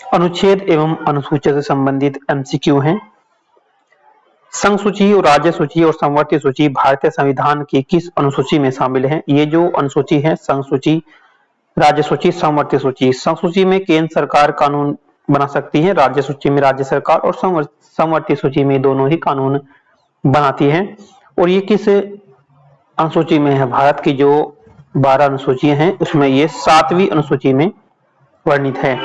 अनुच्छेद एवं अनुसूचियों से संबंधित एमसीक्यू हैं। संघ सूची और राज्य सूची और समवर्ती सूची भारतीय संविधान की किस अनुसूची में शामिल है? ये जो अनुसूची है, संघ सूची, राज्य सूची, समवर्ती सूची। संघ सूची में केंद्र सरकार कानून बना सकती है, राज्य सूची में राज्य सरकार और समवर्ती सूची में दोनों ही कानून बनाती है। और ये किस अनुसूची में है? भारत की जो 12 अनुसूचियां हैं उसमें ये 7वीं अनुसूची में वर्णित है।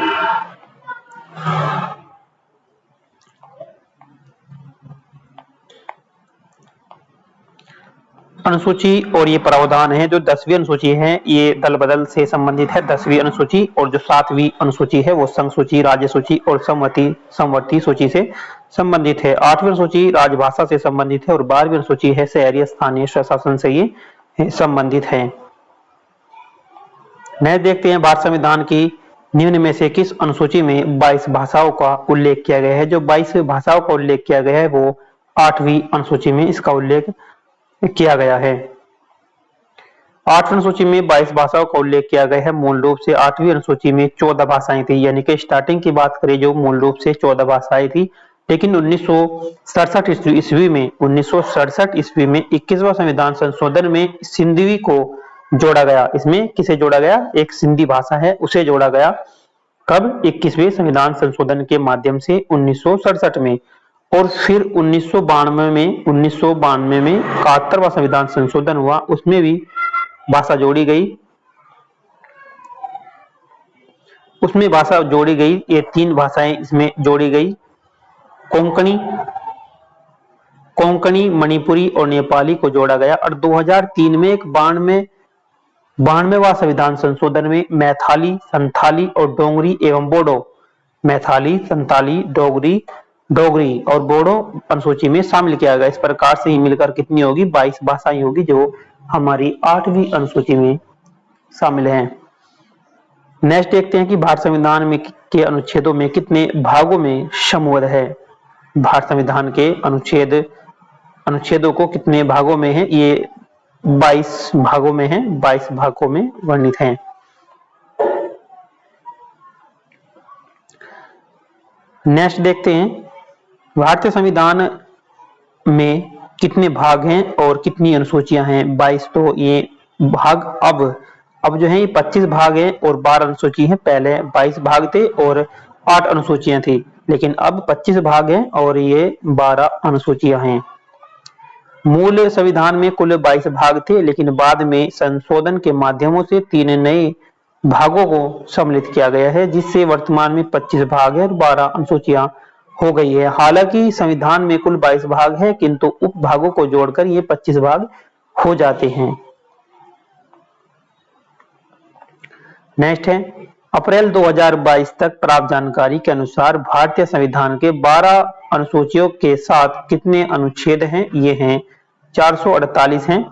अनुसूची और ये प्रावधान है। जो 10वीं अनुसूची है ये दल बदल से संबंधित है, 10वीं अनुसूची, और जो 7वीं अनुसूची है वो संघ सूची, राज्य सूची और समवर्ती सूची से संबंधित है। 8वीं अनुसूची राजभाषा से संबंधित है और 12वीं अनुसूची है शहरी स्थानीय स्वशासन से ये संबंधित है। नेक्स्ट देखते हैं, भारत संविधान की निम्न में से किस अनुसूची में 22 भाषाओं का उल्लेख किया गया है? जो 22 भाषाओं का उल्लेख किया गया है वो 8वीं अनुसूची में इसका उल्लेख किया गया है। 8वीं अनुसूची में 22 भाषाओं का उल्लेख किया गया है। मूल रूप से 8वीं अनुसूची में 14 भाषाएं थी, यानी कि स्टार्टिंग की बात करें जो मूल रूप से 14 भाषाएं थी, लेकिन 1967 ईस्वी में 21वां संविधान संशोधन में सिंधवी को जोड़ा गया। इसमें किसे जोड़ा गया? एक सिंधी भाषा है उसे जोड़ा गया। कब? 21वें संविधान संशोधन के माध्यम से 1967 में। और फिर 1992 में 71वां संविधान संशोधन हुआ, उसमें भी भाषा जोड़ी गई। ये 3 भाषाएं इसमें जोड़ी गई, कोंकणी, मणिपुरी और नेपाली को जोड़ा गया। और 2003 में एक 92वां संविधान संशोधन में मैथिली, संथाली और डोगरी एवं बोडो, मैथिली, संथाली, डोगरी और बोडो अनुसूची में शामिल किया गया। इस प्रकार से ही मिलकर कितनी होगी? 22 भाषाएं होगी जो हमारी 8वीं अनुसूची में शामिल हैं। नेक्स्ट देखते हैं कि भारत संविधान में के अनुच्छेदों में कितने भागों में समूह है? भारत संविधान के अनुच्छेदों को कितने भागों में है? ये 22 भागों में है, 22 भागों में वर्णित हैं। नेक्स्ट देखते हैं, भारतीय संविधान में कितने भाग हैं और कितनी अनुसूचियां हैं? 22। तो ये भाग अब जो है ये 25 भाग हैं और 12 अनुसूची हैं। पहले 22 भाग थे और 8 अनुसूचियां थी, लेकिन अब 25 भाग हैं और ये 12 अनुसूचियां हैं। मूल संविधान में कुल 22 भाग थे, लेकिन बाद में संशोधन के माध्यमों से 3 नए भागों को सम्मिलित किया गया है, जिससे वर्तमान में 25 भाग है और 12 अनुसूचियां हो गई है। हालांकि संविधान में कुल 22 भाग है, किंतु उप भागों को जोड़कर ये 25 भाग हो जाते हैं। नेक्स्ट है, अप्रैल 2022 तक प्राप्त जानकारी के अनुसार भारतीय संविधान के 12 अनुसूचियों के साथ कितने अनुच्छेद हैं? ये हैं 448 हैं,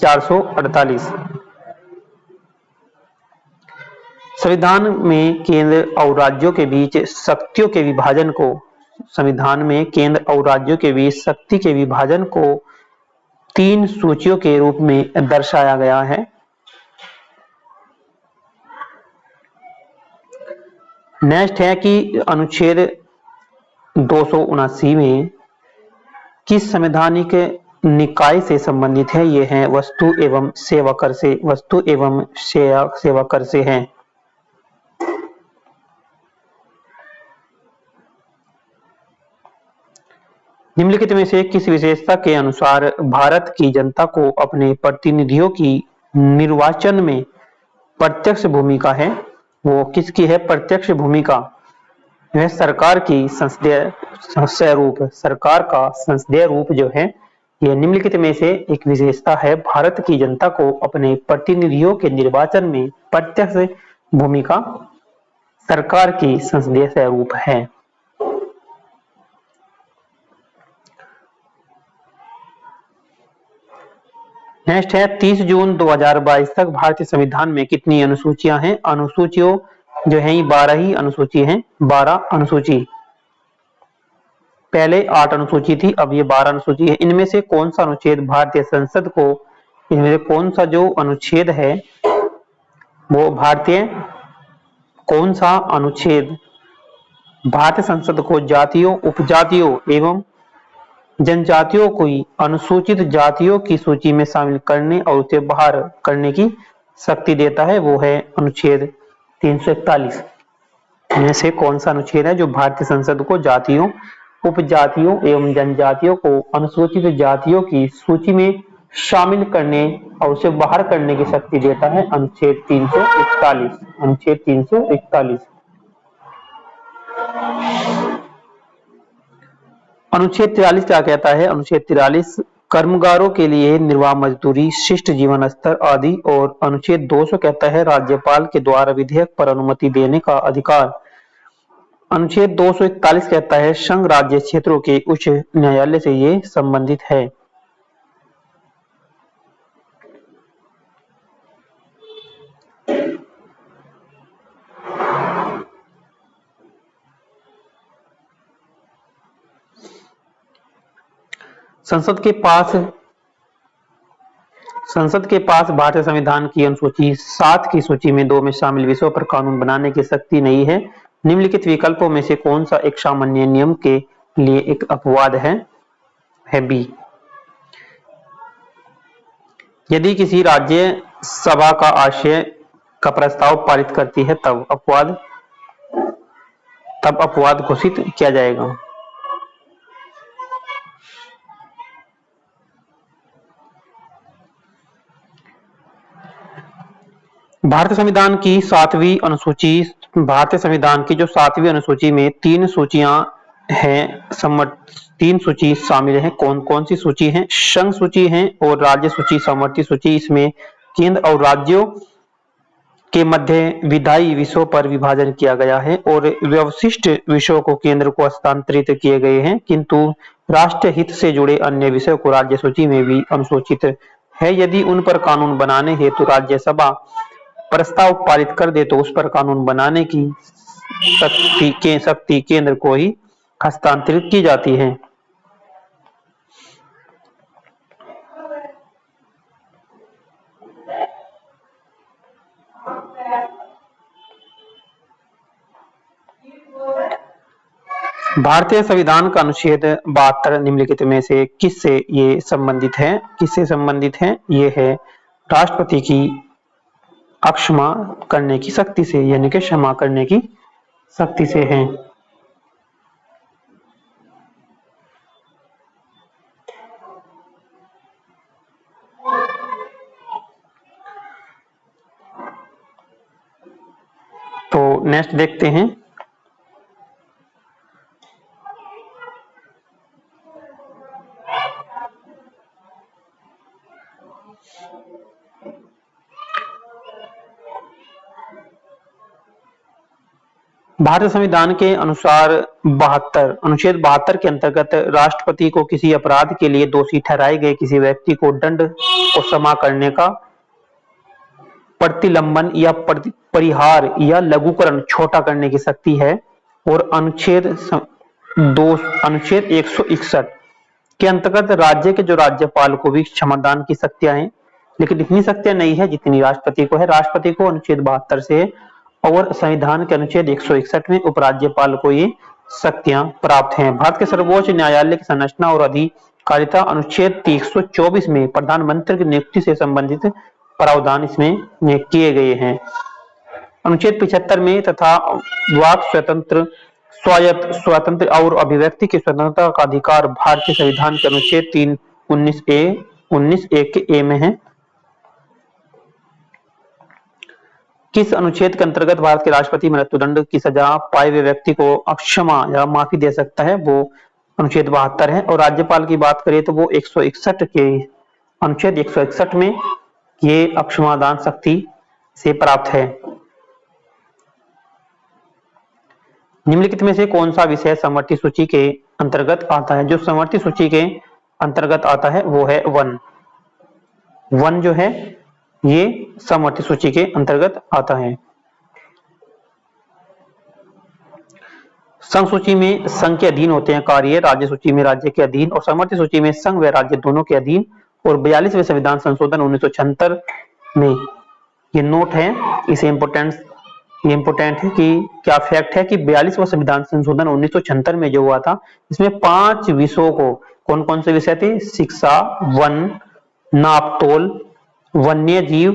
448। संविधान में केंद्र और राज्यों के बीच शक्तियों के विभाजन को संविधान में केंद्र और राज्यों के बीच शक्ति के विभाजन को 3 सूचियों के रूप में दर्शाया गया है। नेक्स्ट है कि अनुच्छेद 279 में किस संवैधानिक निकाय से संबंधित है? ये है वस्तु एवं सेवा कर से हैं। निम्नलिखित में से किस विशेषता के अनुसार भारत की जनता को अपने प्रतिनिधियों की निर्वाचन में प्रत्यक्ष भूमिका है? वो किसकी है प्रत्यक्ष भूमिका? वह सरकार का संसदीय रूप जो है, यह निम्नलिखित में से एक विशेषता है। भारत की जनता को अपने प्रतिनिधियों के निर्वाचन में प्रत्यक्ष भूमिका सरकार की संसदीय स्वरूप है। नेक्स्ट है, 30 जून 2022 तक भारतीय संविधान में कितनी अनुसूचियां हैं? अनुसूचियों जो है ये 12 ही अनुसूची हैं, 12 अनुसूची। पहले 8 अनुसूची थी, अब ये 12 अनुसूची है। इनमें से कौन सा अनुच्छेद भारतीय संसद को, इनमें से कौन सा जो अनुच्छेद है वो कौन सा अनुच्छेद भारतीय संसद को जातियों, उपजातियों एवं जनजातियों को अनुसूचित जातियों की सूची में शामिल करने और उसे बाहर करने की शक्ति देता है, वो है अनुच्छेद 341। इनमें से कौन सा अनुच्छेद है जो भारतीय संसद को जातियों, उपजातियों एवं जनजातियों को अनुसूचित जातियों की सूची में शामिल करने और उसे बाहर करने की शक्ति देता है? अनुच्छेद 341। अनुच्छेद 341। अनुच्छेद 43 क्या कहता है? अनुच्छेद 43 कर्मगारों के लिए निर्वाह मजदूरी, शिष्ट जीवन स्तर आदि। और अनुच्छेद 200 कहता है राज्यपाल के द्वारा विधेयक पर अनुमति देने का अधिकार। अनुच्छेद 241 कहता है संघ राज्य क्षेत्रों के उच्च न्यायालय से ये संबंधित है। संसद के पास भारतीय संविधान की अनुसूची 7 की सूची में 2 में शामिल विषयों पर कानून बनाने की शक्ति नहीं है। निम्नलिखित विकल्पों में से कौन सा एक सामान्य नियम के लिए एक अपवाद है? बी। यदि किसी राज्य सभा का आशय का प्रस्ताव पारित करती है तब अपवाद घोषित किया जाएगा। भारतीय संविधान की 7वीं अनुसूची, भारतीय संविधान की जो 7वीं अनुसूची में 3 सूचियां हैं, 3 सूची शामिल हैं। कौन कौन सी सूची है? संघ सूची है और राज्य सूची, समवर्ती सूची। इसमें केंद्र और राज्यों के मध्य विधायी विषयों पर विभाजन किया गया है और व्यवशिष्ट विषयों को केंद्र को हस्तांतरित किए गए हैं, किंतु राष्ट्रीय हित से जुड़े अन्य विषयों को राज्य सूची में भी अनुसूचित है। यदि उन पर कानून बनाने हेतु राज्यसभा प्रस्ताव पारित कर दे तो उस पर कानून बनाने की शक्ति केंद्र को ही हस्तांतरित की जाती है। भारतीय संविधान का अनुच्छेद 72 निम्नलिखित में से किससे ये संबंधित है? किससे संबंधित है? ये है राष्ट्रपति की अक्षमा करने की शक्ति से, यानी कि क्षमा करने की शक्ति से है। तो नेक्स्ट देखते हैं। भारतीय संविधान के अनुसार अनुच्छेद 72 के अंतर्गत राष्ट्रपति को किसी अपराध के लिए दोषी ठहराए गए किसी व्यक्ति को दंड को क्षमा करने का, प्रतिलंबन या परिहार या लघुकरण छोटा करने की शक्ति है। और अनुच्छेद 161 के अंतर्गत राज्य के जो राज्यपाल को भी क्षमादान की शक्तियां हैं, लेकिन इतनी शक्तियां नहीं है जितनी राष्ट्रपति को है। राष्ट्रपति को अनुच्छेद 72 से और संविधान के अनुच्छेद 161 में उपराज्यपाल को ये शक्तियां प्राप्त हैं। भारत के सर्वोच्च न्यायालय की संरचना और अधिकारिता अनुच्छेद 124 में प्रधानमंत्री की नियुक्ति से संबंधित प्रावधान इसमें किए गए हैं। अनुच्छेद 75 में तथा वाक स्वतंत्र, स्वायत्त और अभिव्यक्ति की स्वतंत्रता का अधिकार भारतीय संविधान के अनुच्छेद 19A के ए में है। किस अनुच्छेद के अंतर्गत भारत के राष्ट्रपति मृत्युदंड की सजा पाए हुए व्यक्ति को अक्षमा या माफी दे सकता है? वो अनुच्छेद 72 है। और राज्यपाल की बात करें तो वो 161 के अनुच्छेद 161 में ये अक्षमादान शक्ति से प्राप्त है। निम्नलिखित में से कौन सा विषय समवर्ती सूची के अंतर्गत आता है? जो समवर्ती सूची के अंतर्गत आता है वो है वन। वन जो है ये समवर्ती सूची के अंतर्गत आता है। संघ सूची में संघ के अधीन होते हैं कार्य, राज्य सूची में राज्य के अधीन और समवर्ती सूची में संघ व राज्य दोनों के अधीन। और 42वें संविधान संशोधन 1976 में ये नोट है, इसे इंपोर्टेंस ये इंपोर्टेंट है कि क्या फैक्ट है कि 42वां संविधान संशोधन 1976 में जो हुआ था, इसमें 5 विषयों को, कौन कौन से विषय थे? शिक्षा, वन, नापतोल, वन्य जीव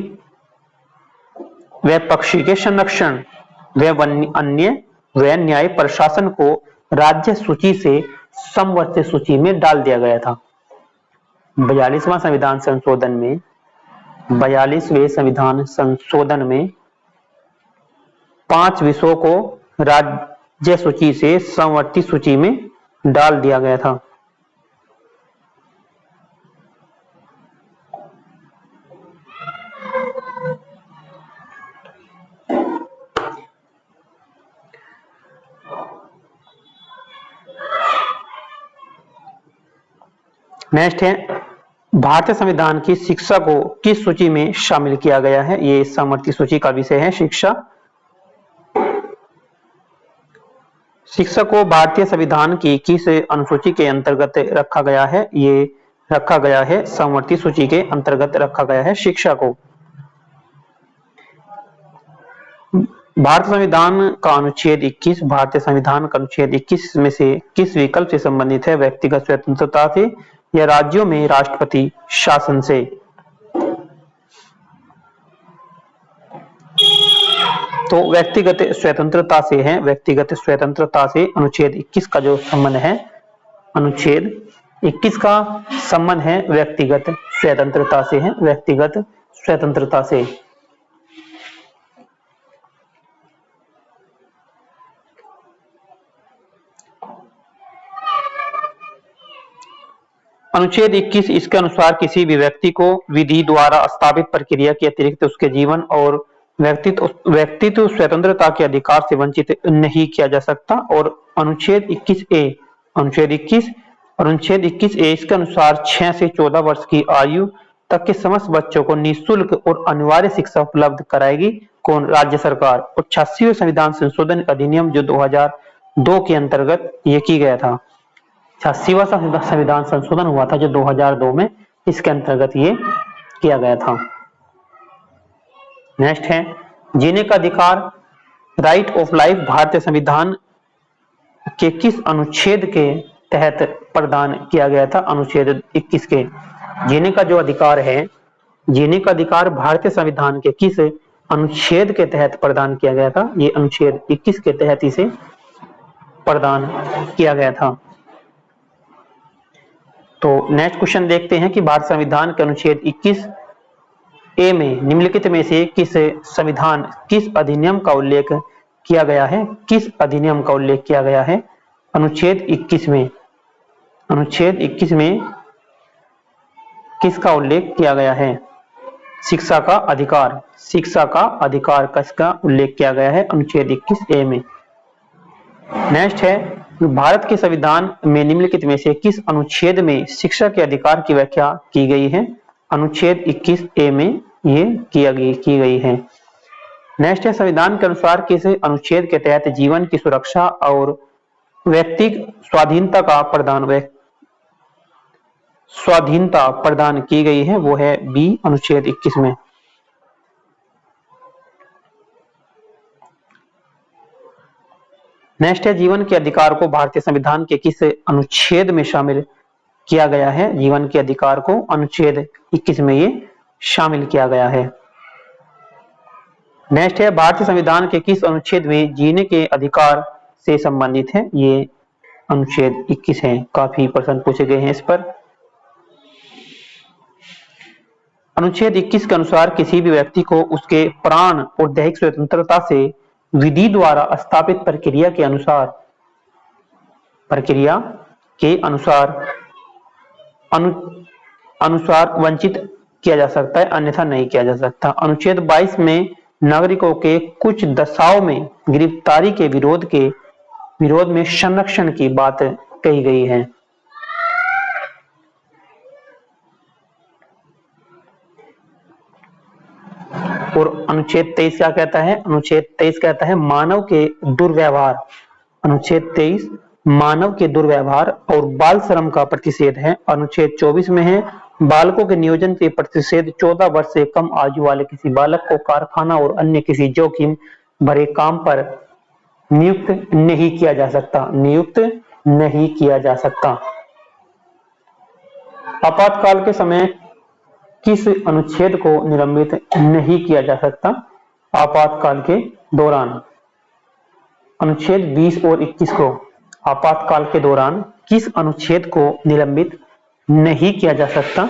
व पक्षी के संरक्षण व अन्य व न्याय प्रशासन को राज्य सूची से समवर्ती सूची में डाल दिया गया था। 42वां संविधान संशोधन में 42वें संविधान संशोधन में 5 विषयों को राज्य सूची से समवर्ती सूची में डाल दिया गया था। नेक्स्ट है, भारतीय संविधान की शिक्षा को किस सूची में शामिल किया गया है? ये समवर्ती सूची का विषय है, शिक्षा। शिक्षा को भारतीय संविधान की किस अनुसूची के अंतर्गत रखा गया है? ये रखा गया है समवर्ती सूची के अंतर्गत रखा गया है शिक्षा को। भारतीय संविधान का अनुच्छेद 21, भारतीय संविधान का अनुच्छेद 21 में से किस विकल्प से संबंधित है? व्यक्तिगत स्वतंत्रता से या राज्यों में राष्ट्रपति शासन से? तो व्यक्तिगत स्वतंत्रता से है, व्यक्तिगत स्वतंत्रता से अनुच्छेद 21 का जो संबंध है, अनुच्छेद 21 का संबंध है व्यक्तिगत स्वतंत्रता से है, व्यक्तिगत स्वतंत्रता से। अनुच्छेद 21 इसके अनुसार किसी भी व्यक्ति को विधि द्वारा स्थापित प्रक्रिया के अतिरिक्त उसके जीवन और व्यक्तित्व स्वतंत्रता के अधिकार से वंचित नहीं किया जा सकता। और अनुच्छेद 21 ए इसके अनुसार 6 से 14 वर्ष की आयु तक के समस्त बच्चों को निःशुल्क और अनिवार्य शिक्षा उपलब्ध कराएगी कौन? राज्य सरकार। और 86वें संविधान संशोधन अधिनियम जो 2002 के अंतर्गत ये की गया था, 86वां संविधान संशोधन हुआ था जो 2002 में, इसके अंतर्गत ये किया गया था। नेक्स्ट है, जीने का अधिकार, राइट ऑफ लाइफ भारतीय संविधान के किस अनुच्छेद के तहत प्रदान किया गया था? अनुच्छेद 21 के। जीने का जो अधिकार है, जीने का अधिकार भारतीय संविधान के किस अनुच्छेद के तहत प्रदान किया गया था? ये अनुच्छेद 21 के तहत इसे प्रदान किया गया था। तो नेक्स्ट क्वेश्चन देखते हैं कि भारत संविधान के अनुच्छेद 21 ए में निम्नलिखित में से किस अधिनियम का उल्लेख किया गया है? किस अधिनियम का उल्लेख किया गया है अनुच्छेद 21 में? अनुच्छेद 21 में किसका उल्लेख किया गया है? शिक्षा का अधिकार, शिक्षा का अधिकार किसका उल्लेख किया गया है अनुच्छेद 21 ए में। नेक्स्ट है, भारत के संविधान में निम्नलिखित में से किस अनुच्छेद में शिक्षा के अधिकार की व्याख्या की गई है? अनुच्छेद 21 ए में ये की गई है। नेक्स्ट है, संविधान के अनुसार किस अनुच्छेद के तहत जीवन की सुरक्षा और व्यक्तिगत स्वाधीनता प्रदान की गई है? वो है बी, अनुच्छेद 21 में। नेक्स्ट है, जीवन के अधिकार को भारतीय संविधान के किस अनुच्छेद में शामिल किया गया है? जीवन के अधिकार को अनुच्छेद 21 में ये शामिल किया गया है। नेक्स्ट है, भारतीय संविधान के किस अनुच्छेद में जीने के अधिकार से संबंधित है? ये अनुच्छेद 21 है। काफी प्रश्न पूछे गए हैं इस पर। अनुच्छेद 21 के अनुसार किसी भी व्यक्ति को उसके प्राण और दैहिक स्वतंत्रता से विधि द्वारा स्थापित प्रक्रिया के अनुसार वंचित किया जा सकता है, अन्यथा नहीं किया जा सकता। अनुच्छेद 22 में नागरिकों के कुछ दशाओं में गिरफ्तारी के विरोध में संरक्षण की बात कही गई है। और अनुच्छेद 23 क्या कहता है? अनुच्छेद 23 कहता है मानव के दुर्व्यवहार। अनुच्छेद 23 मानव के दुर्व्यवहार और बाल श्रम का प्रतिषेध है। अनुच्छेद 24 में है बालकों के नियोजन के प्रतिषेध। 14 वर्ष से कम आयु वाले किसी बालक को कारखाना और अन्य किसी जोखिम भरे काम पर नियुक्त नहीं किया जा सकता, नियुक्त नहीं किया जा सकता। आपातकाल के समय किस अनुच्छेद को निलंबित नहीं किया जा सकता? आपातकाल के दौरान अनुच्छेद 20 और 21 को आपातकाल के दौरान किस अनुच्छेद को निलंबित नहीं किया जा सकता?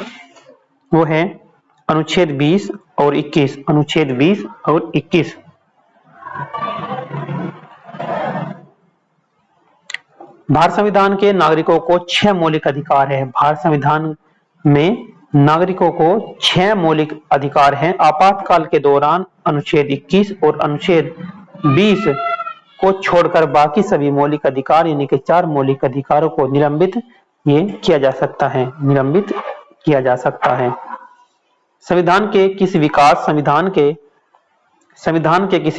वो है अनुच्छेद 20 और 21। अनुच्छेद 20 और 21। भारत संविधान के नागरिकों को 6 मौलिक अधिकार है। भारत संविधान में नागरिकों को 6 मौलिक अधिकार हैं। आपातकाल के दौरान अनुच्छेद 21 और अनुच्छेद 20 को छोड़कर बाकी सभी मौलिक अधिकार यानी कि 4 मौलिक अधिकारों को निलंबित ये किया जा सकता है, निलंबित किया जा सकता है। संविधान के किस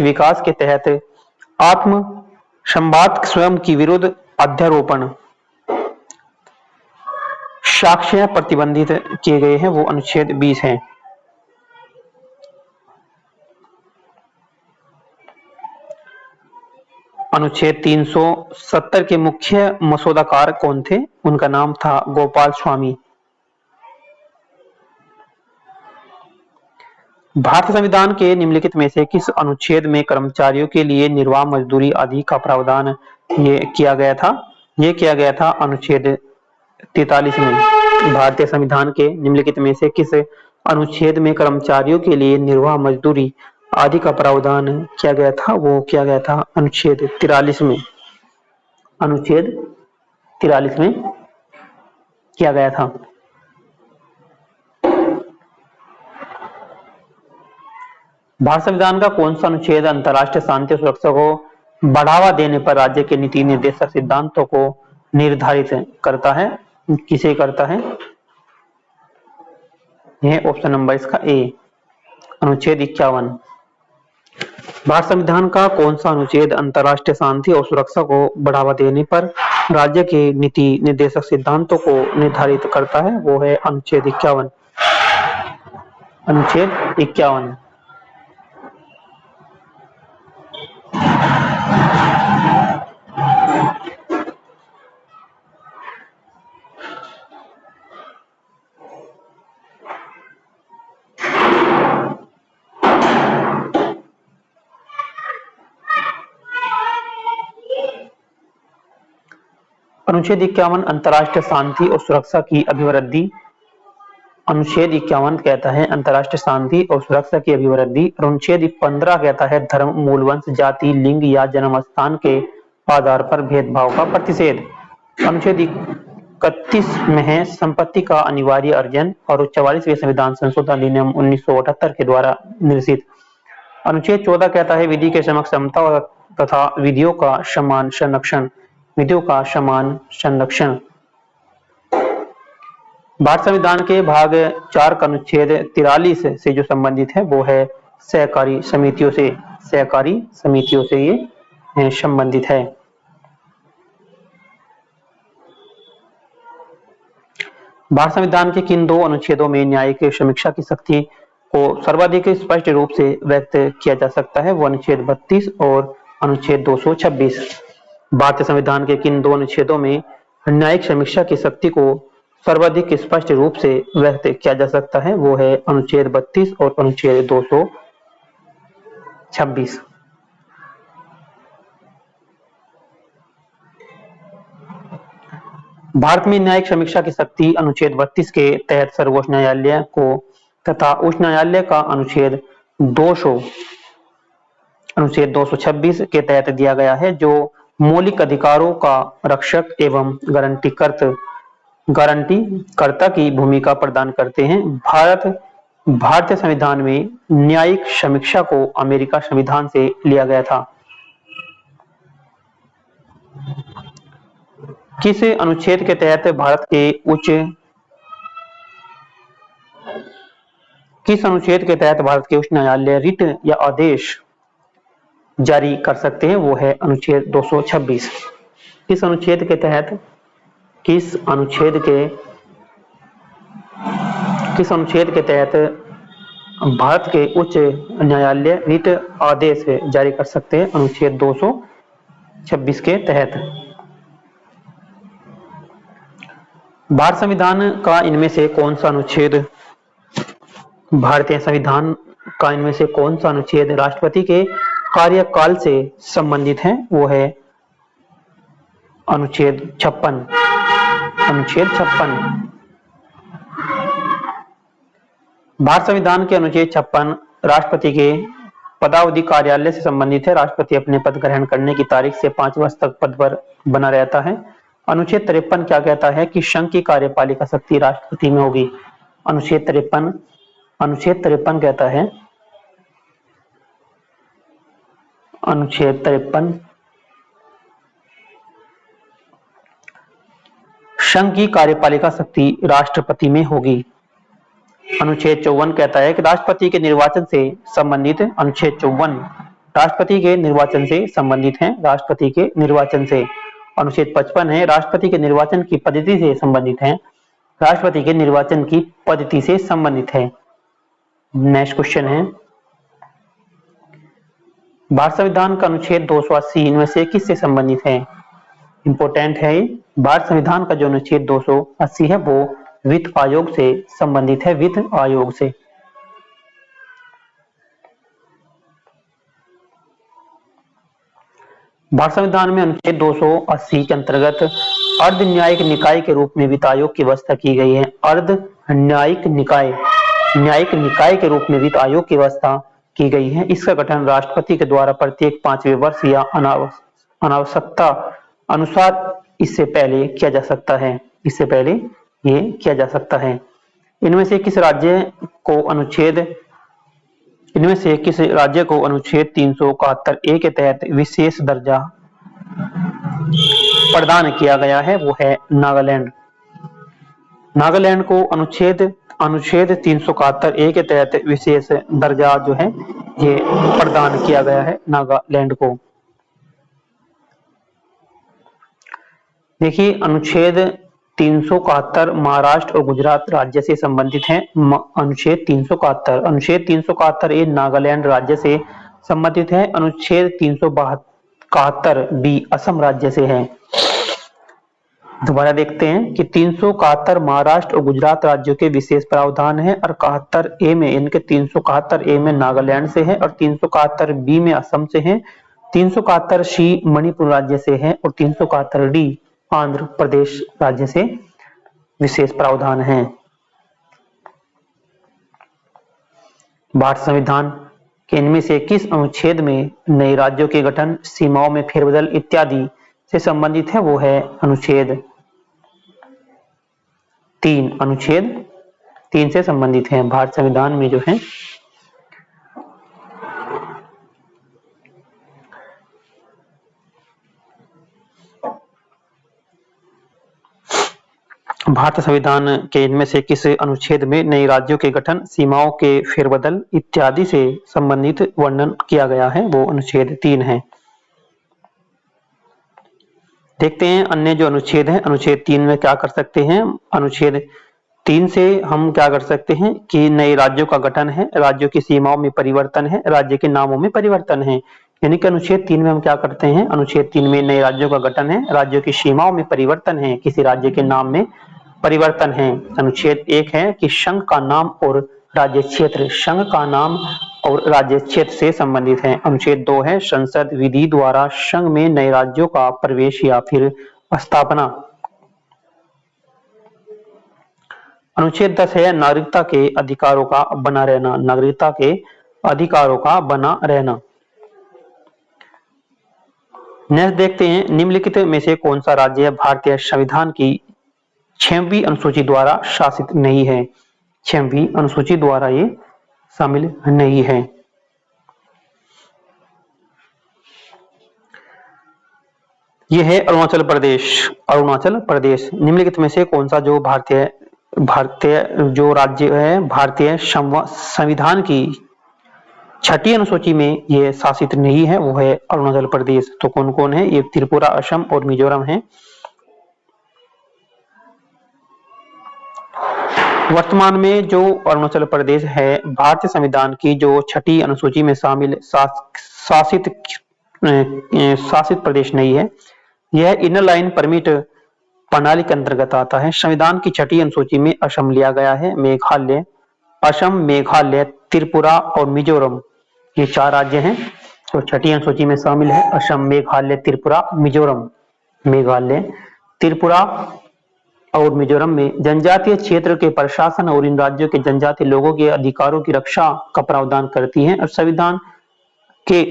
विकास के तहत आत्म संवाद स्वयं की विरुद्ध अध्यारोपण साक्ष्य प्रतिबंधित किए गए हैं? वो अनुच्छेद 20 है। अनुच्छेद 370 के मुख्य मसौदाकार कौन थे? उनका नाम था गोपाल स्वामी। भारत संविधान के निम्नलिखित में से किस अनुच्छेद में कर्मचारियों के लिए निर्वाह मजदूरी आदि का प्रावधान ये किया गया था? ये किया गया था अनुच्छेद 43 में। भारतीय संविधान के निम्नलिखित में से किस अनुच्छेद में कर्मचारियों के लिए निर्वाह मजदूरी आदि का प्रावधान किया गया था? वो किया गया था अनुच्छेद 43 में। अनुच्छेद 43 में किया गया था। भारत संविधान का कौन सा अनुच्छेद अंतर्राष्ट्रीय शांति और सुरक्षा को बढ़ावा देने पर राज्य के नीति निर्देशक सिद्धांतों को निर्धारित करता है? किसे करता है? यह ऑप्शन नंबर इसका ए, अनुच्छेद 51। भारत संविधान का कौन सा अनुच्छेद अंतर्राष्ट्रीय शांति और सुरक्षा को बढ़ावा देने पर राज्य के नीति निर्देशक सिद्धांतों को निर्धारित करता है? वो है अनुच्छेद 51। अनुच्छेद 51। अनुच्छेद 51 अंतर्राष्ट्रीय शांति और सुरक्षा की अभिवृद्धि। अनुच्छेद 51 कहता है अंतर्राष्ट्रीय शांति और सुरक्षा की अभिवृद्धि। अनुच्छेद 15 कहता है धर्म, मूल वंश, जाति, लिंग या जन्म स्थान के आधार पर भेदभाव का प्रतिषेध। अनुच्छेद 31 में है संपत्ति का अनिवार्य अर्जन और 44वें संविधान संशोधन अधिनियम 1978 के द्वारा निर्देशित। अनुच्छेद 14 कहता है विधि के समक्ष समता तथा विधियों का समान संरक्षण। विधियों का समान संरक्षण। भारत संविधान के भाग 4 का अनुच्छेद 43 से जो संबंधित है वो है सहकारी समितियों से। सहकारी समितियों से ये संबंधित है। भारत संविधान के किन 2 अनुच्छेदों में न्यायिक समीक्षा की शक्ति को सर्वाधिक स्पष्ट रूप से व्यक्त किया जा सकता है? वो अनुच्छेद 32 और अनुच्छेद 226। भारतीय संविधान के किन 2 अनुच्छेदों में न्यायिक समीक्षा की शक्ति को सर्वाधिक स्पष्ट रूप से व्यक्त किया जा सकता है? वो है अनुच्छेद 32 और अनुच्छेद 226। भारत में न्यायिक समीक्षा की शक्ति अनुच्छेद 32 के तहत सर्वोच्च न्यायालय को तथा उच्च न्यायालय का अनुच्छेद 226 के तहत दिया गया है, जो मौलिक अधिकारों का रक्षक एवं गारंटीकर्ता की भूमिका प्रदान करते हैं। भारतीय संविधान में न्यायिक समीक्षा को अमेरिका संविधान से लिया गया था। किस अनुच्छेद के तहत भारत के उच्च न्यायालय रिट या आदेश जारी कर सकते हैं? वो है अनुच्छेद 226। किस अनुच्छेद के तहत भारत के उच्च न्यायालय रिट आदेश जारी कर सकते हैं अनुच्छेद 226 के तहत। भारत संविधान का इनमें से कौन सा अनुच्छेद भारतीय संविधान का इनमें से कौन सा अनुच्छेद राष्ट्रपति के कार्यकाल से संबंधित है? वो है अनुच्छेद 56। अनुच्छेद 56। भारत संविधान के अनुच्छेद 56 राष्ट्रपति के पदावधि कार्यालय से संबंधित है। राष्ट्रपति अपने पद ग्रहण करने की तारीख से 5 वर्ष तक पद पर बना रहता है। अनुच्छेद 53 क्या कहता है कि संघ की कार्यपालिका शक्ति राष्ट्रपति में होगी। अनुच्छेद 53 कहता है, अनुच्छेद 53 संघ की कार्यपालिका शक्ति राष्ट्रपति में होगी। अनुच्छेद 54 कहता है कि राष्ट्रपति के निर्वाचन से संबंधित, अनुच्छेद 54 राष्ट्रपति के निर्वाचन से संबंधित है, राष्ट्रपति के निर्वाचन से। अनुच्छेद 55 है राष्ट्रपति के निर्वाचन की पद्धति से संबंधित है, राष्ट्रपति के निर्वाचन की पद्धति से संबंधित है। नेक्स्ट क्वेश्चन है, भारत संविधान का अनुच्छेद 280 इनमें से किससे संबंधित है? इंपॉर्टेंट है। भारत संविधान का जो अनुच्छेद 280 है वो वित्त आयोग से संबंधित है, वित्त आयोग से। भारत संविधान में अनुच्छेद 280 के अंतर्गत अर्ध न्यायिक निकाय के रूप में वित्त आयोग की व्यवस्था की गई है। अर्ध न्यायिक निकाय के रूप में वित्त आयोग की व्यवस्था की गई है। इसका गठन राष्ट्रपति के द्वारा प्रत्येक 5वें वर्ष या अनावश्यकता अनुसार इससे पहले किया जा सकता है। इससे पहले ये किया जा सकता है। इनमें से किस राज्य को अनुच्छेद 371 ए के तहत विशेष दर्जा प्रदान किया गया है? वो है नागालैंड। नागालैंड को अनुच्छेद 371 ए के तहत विशेष दर्जा जो है ये प्रदान किया गया है नागालैंड को। देखिए, अनुच्छेद 371 महाराष्ट्र और गुजरात राज्य से संबंधित है। अनुच्छेद 371 ए नागालैंड राज्य से संबंधित है। अनुच्छेद 372 बी असम राज्य से है। दोबारा देखते हैं कि 371 महाराष्ट्र और गुजरात राज्यों के विशेष प्रावधान है और 71 ए में, इनके 371 ए में नागालैंड से है और 371 बी में असम से है, 371 सी मणिपुर राज्य से है और 371 डी आंध्र प्रदेश राज्य से विशेष प्रावधान है। भारत संविधान के इनमें से किस अनुच्छेद में नए राज्यों के गठन, सीमाओं में फेरबदल इत्यादि से संबंधित है? वो है अनुच्छेद 3। अनुच्छेद 3 से संबंधित है भारत संविधान में जो है। भारत संविधान के इनमें से किस अनुच्छेद में नए राज्यों के गठन, सीमाओं के फेरबदल इत्यादि से संबंधित वर्णन किया गया है? वो अनुच्छेद 3 है। देखते हैं अन्य जो अनुच्छेद हैं, अनुच्छेद 3 में क्या कर सकते हैं। अनुच्छेद 3 से हम क्या कर सकते हैं कि नए राज्यों का गठन है, राज्यों की सीमाओं में परिवर्तन है, राज्य के नामों में परिवर्तन है। यानी कि अनुच्छेद 3 में हम क्या करते हैं, अनुच्छेद 3 में नए राज्यों का गठन है, राज्यों की सीमाओं में परिवर्तन है, किसी राज्य के नाम में परिवर्तन है। अनुच्छेद 1 है कि संघ का नाम और राज्य क्षेत्र, संघ का नाम और राज्य क्षेत्र से संबंधित है। अनुच्छेद 2 है संसद विधि द्वारा संघ में नए राज्यों का प्रवेश या फिर स्थापना। अनुच्छेद 10 है नागरिकता के अधिकारों का बना रहना, नागरिकता के अधिकारों का बना रहना। नेक्स्ट देखते हैं, निम्नलिखित में से कौन सा राज्य भारतीय संविधान की 6वीं अनुसूची द्वारा शासित नहीं है? 6वीं अनुसूची द्वारा ये शामिल नहीं है। यह है अरुणाचल प्रदेश। अरुणाचल प्रदेश निम्नलिखित में से कौन सा जो भारतीय जो राज्य है भारतीय संविधान की 6ठी अनुसूची में ये शासित नहीं है? वो है अरुणाचल प्रदेश। तो कौन कौन है? ये त्रिपुरा, असम और मिजोरम है। वर्तमान में जो अरुणाचल प्रदेश है भारतीय संविधान की जो छठी अनुसूची में शामिल शासित प्रदेश नहीं है। यह इनर लाइन परमिट प्रणाली के अंतर्गत आता है। संविधान की छठी अनुसूची में असम लिया गया है। मेघालय, असम, मेघालय, त्रिपुरा और मिजोरम, ये 4 राज्य हैं तो छठी अनुसूची में शामिल है। असम, मेघालय, त्रिपुरा, मिजोरम। मेघालय, त्रिपुरा और मिजोरम में जनजातीय क्षेत्र के प्रशासन और इन राज्यों के जनजातीय लोगों के अधिकारों की रक्षा का प्रावधान करती है और संविधान के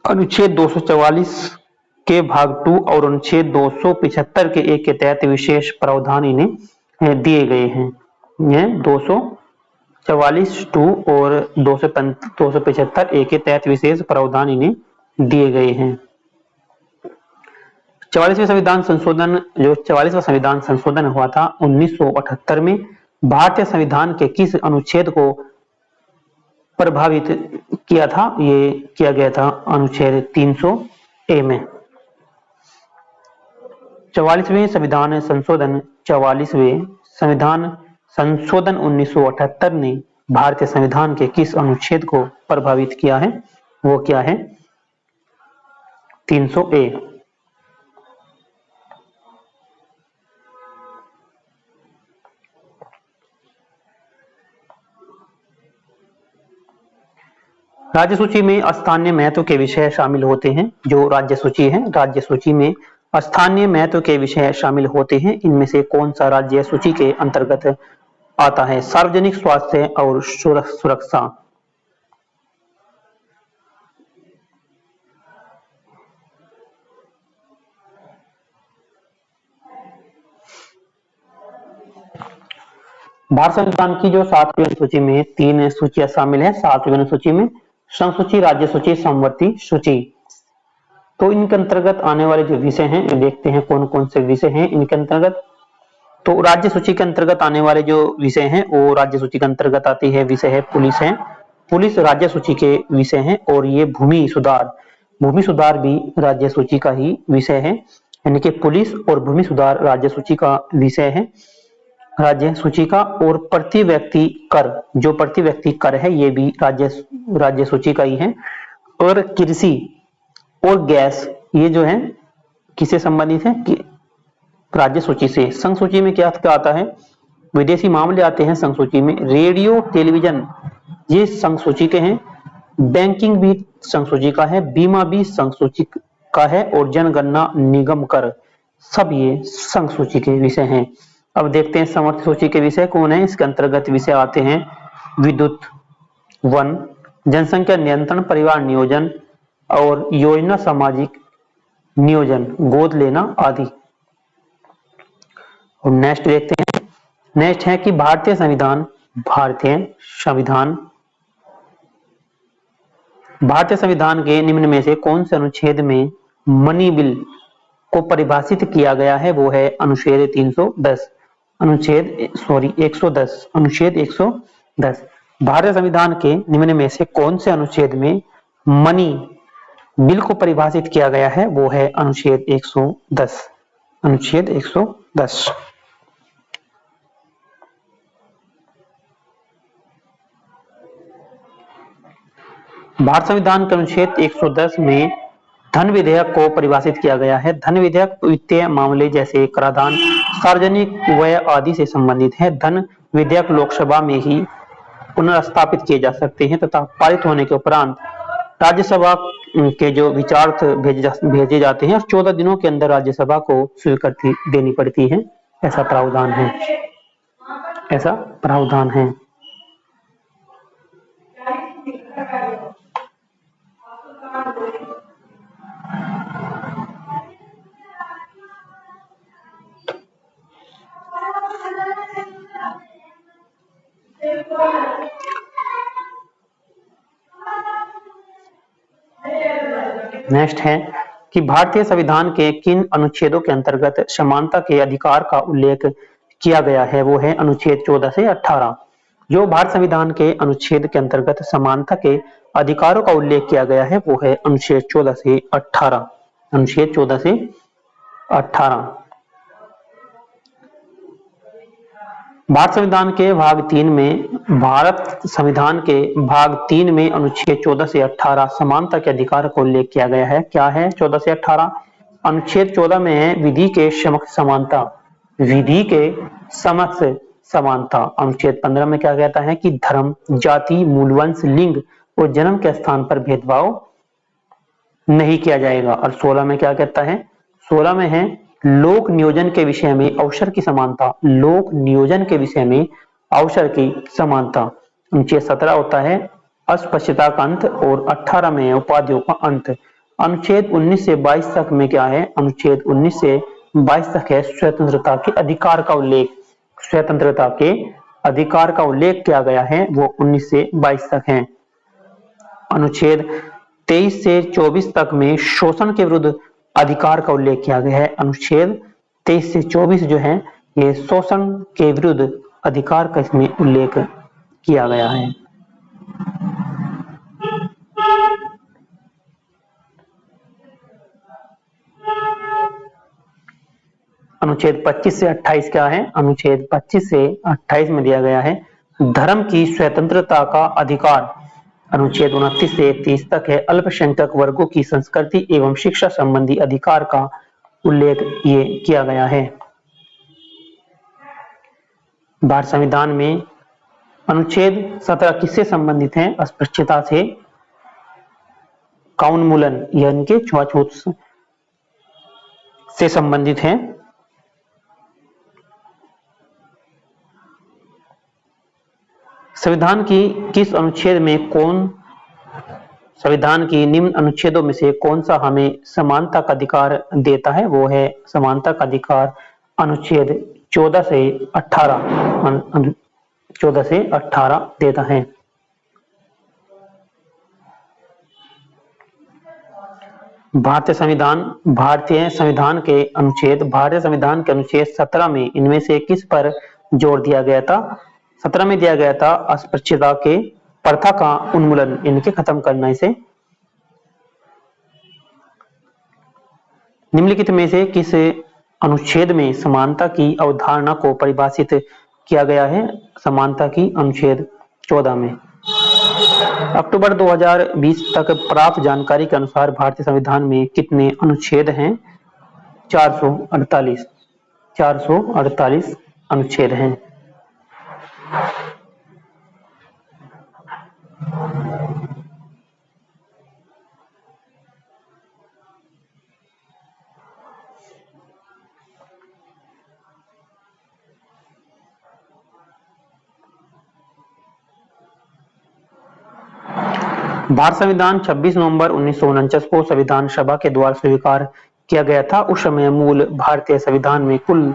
अनुच्छेद 244 के भाग 2 और अनुच्छेद 275 के 1 के तहत विशेष प्रावधान इन्हें दिए गए हैं। ये 244 2 और 275 1 के तहत विशेष प्रावधान इन्हें दिए गए हैं। 44वें संविधान संशोधन, जो 44वां संविधान संशोधन हुआ था 1978 में, भारतीय संविधान के किस अनुच्छेद को प्रभावित किया था? ये किया गया था अनुच्छेद 300A में। 44वें संविधान संशोधन 44वें संविधान संशोधन 1978 ने भारतीय संविधान के किस अनुच्छेद को प्रभावित किया है? वो क्या है? 300A। राज्य सूची में स्थानीय महत्व के विषय शामिल होते हैं। जो राज्य सूची है, राज्य सूची में स्थानीय महत्व के विषय शामिल होते हैं। इनमें से कौन सा राज्य सूची के अंतर्गत आता है? सार्वजनिक स्वास्थ्य और सुरक्षा। भारत संविधान की जो 7वीं अनुसूची में 3 सूचियां शामिल है। 7वीं अनुसूची में संसूची, राज्य सूची, समवर्ती सूची। तो इनके अंतर्गत आने वाले जो विषय हैं, देखते हैं कौन कौन से विषय हैं इनके अंतर्गत। तो राज्य सूची के अंतर्गत आने वाले जो विषय हैं वो राज्य सूची के अंतर्गत आती है विषय है पुलिस है। पुलिस राज्य सूची के विषय हैं। और ये भूमि सुधार भी राज्य सूची का ही विषय है। यानी कि पुलिस और भूमि सुधार राज्य सूची का विषय है, राज्य सूची का। और प्रति व्यक्ति कर, जो प्रति व्यक्ति कर है, ये भी राज्य सूची का ही है। और कृषि और गैस, ये जो है किससे संबंधित है? कि राज्य सूची से। संघ सूची में क्या क्या आता है? विदेशी मामले आते हैं संघ सूची में। रेडियो, टेलीविजन, ये संघ सूची के हैं। बैंकिंग भी संघ सूची का है। बीमा भी संघ सूची का है। और जनगणना, निगम कर, सब ये संघ सूची के विषय हैं। अब देखते हैं समवर्ती सूची के विषय कौन है। इसके अंतर्गत विषय आते हैं विद्युत, वन, जनसंख्या नियंत्रण, परिवार नियोजन और योजना, सामाजिक नियोजन, गोद लेना आदि। और नेक्स्ट देखते हैं। नेक्स्ट है कि भारतीय संविधान के निम्न में से कौन से अनुच्छेद में मनी बिल को परिभाषित किया गया है? वो है अनुच्छेद 110। अनुच्छेद 110। भारतीय संविधान के निम्न में से कौन से अनुच्छेद में मनी बिल को परिभाषित किया गया है? वो है अनुच्छेद 110। अनुच्छेद 110। भारत संविधान के अनुच्छेद 110 में धन विधेयक को परिभाषित किया गया है। धन विधेयक वित्तीय मामले जैसे कराधान, सार्वजनिक व्यय आदि से संबंधित है। धन विधेयक लोकसभा में ही पुनर्स्थापित किए जा सकते हैं तथा पारित होने के उपरांत राज्यसभा के जो विचारार्थ भेजे जाते हैं और 14 दिनों के अंदर राज्यसभा को स्वीकृति देनी पड़ती है। ऐसा प्रावधान है। नेक्स्ट है कि भारतीय संविधान के किन अनुच्छेदों के अंतर्गत समानता के अधिकार का उल्लेख किया गया है? वो है अनुच्छेद 14 से 18। जो भारत संविधान के अनुच्छेद के अंतर्गत समानता के अधिकारों का उल्लेख किया गया है वो है अनुच्छेद 14 से 18। अनुच्छेद 14 से 18। भारत संविधान के भाग 3 में भारत संविधान के भाग 3 में अनुच्छेद 14 से 18 समानता के अधिकार को उल्लेख किया गया है। क्या है 14 से 18? अनुच्छेद 14 में है विधि के समक्ष समानता, विधि के समक्ष समानता। अनुच्छेद 15 में क्या कहता है कि धर्म, जाति, मूलवंश, लिंग और जन्म के स्थान पर भेदभाव नहीं किया जाएगा। और 16 में क्या कहता है? 16 में है लोक नियोजन के विषय में अवसर की समानता, लोक नियोजन के विषय में अवसर की समानता। अनुच्छेद 17 होता है अस्पृश्यता का अंत और 18 में है उपाधियों का अंत। अनुच्छेद 19 से 22 तक में क्या है? अनुच्छेद 19 से 22 तक है स्वतंत्रता के अधिकार का उल्लेख, स्वतंत्रता के अधिकार का उल्लेख किया गया है, वो 19 से 22 तक है। अनुच्छेद 23 से 24 तक में शोषण के विरुद्ध अधिकार का उल्लेख किया गया है। अनुच्छेद 23 से 24 जो है ये शोषण के विरुद्ध अधिकार का इसमें उल्लेख किया गया है। अनुच्छेद 25 से 28 क्या है? अनुच्छेद 25 से 28 में दिया गया है धर्म की स्वतंत्रता का अधिकार। अनुच्छेद 29 से 30 तक है अल्पसंख्यक वर्गों की संस्कृति एवं शिक्षा संबंधी अधिकार का उल्लेख ये किया गया है। भारत संविधान में अनुच्छेद 17 किससे संबंधित है? अस्पृश्यता से, काउन्मूलन यानी कि छुआछूत से संबंधित है। संविधान की किस अनुच्छेद में संविधान की निम्न अनुच्छेदों में से कौन सा हमें समानता का अधिकार देता है? वो है समानता का अधिकार अनुच्छेद 14 से 18, 14 से 18 देता है। भारतीय संविधान के अनुच्छेद 17 में इनमें से किस पर जोर दिया गया था? 17 में दिया गया था अस्पृश्यता के प्रथा का उन्मूलन, इनके खत्म करना। इसे निम्नलिखित में से किस अनुच्छेद में समानता की अवधारणा को परिभाषित किया गया है? समानता की अनुच्छेद 14 में। अक्टूबर 2020 तक प्राप्त जानकारी के अनुसार भारतीय संविधान में कितने अनुच्छेद हैं? 448 अनुच्छेद हैं। भारत संविधान 26 नवंबर 1949 को संविधान सभा के द्वारा स्वीकार किया गया था। उस समय मूल भारतीय संविधान में कुल